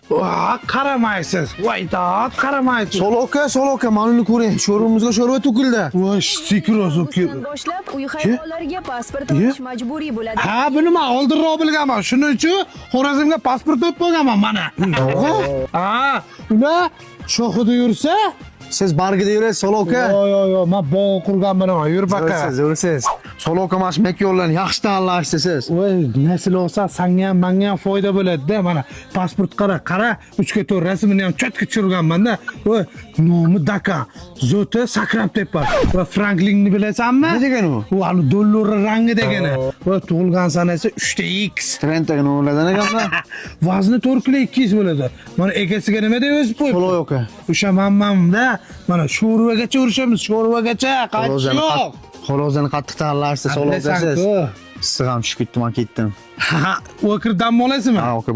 Qaramaysiz. Voy dod, qaramaysiz. Sol aka, manini ko'ring. Sho'rumizga sho'rva to'kildi. Voy, sikroz Avgustdan boshlab uy hayvonlariga pasport olish majburiy bo'ladi. Ha, buni men oldinroq bilganman. Shuning uchun Xorazmga pasport olib qo'yganman mana. Ha, ular shoxida yursa, Siz bargida yurasiz, sol aka. yo, men bog' qurganman, yur baqa. Yurasiz. Sol aka mana shu mek yo'llarni yaxshi tanlashdi siz. Voy, nasl olsa senga ham menga ham foyda bo'ladi-da. Mana pasport qara, 3 ga 4 rasmini ham chatga tushirganman-da. Voy, nomi Daka, zoti Sakrab tepar. Va Franklinni bilasanmi? Nima degan u? U hali dollar rangi degani. Va tug'ilgan sanasi 3x. Trendga noladan ekanda? Vazni 4 kilo 200 bo'ladi. Mana egasiga nima deb o'zib qo'yibdi? Sol aka. O'sha manmanda mana sho'rvagacha urishamiz, sho'rvagacha qaytish yo'q. Xolozani qattiq tanlashdi, sol aka siz. Issiq ham tushib ketdi, men ketdim. Ha, o'kir dam olasizmi? Ha, aka.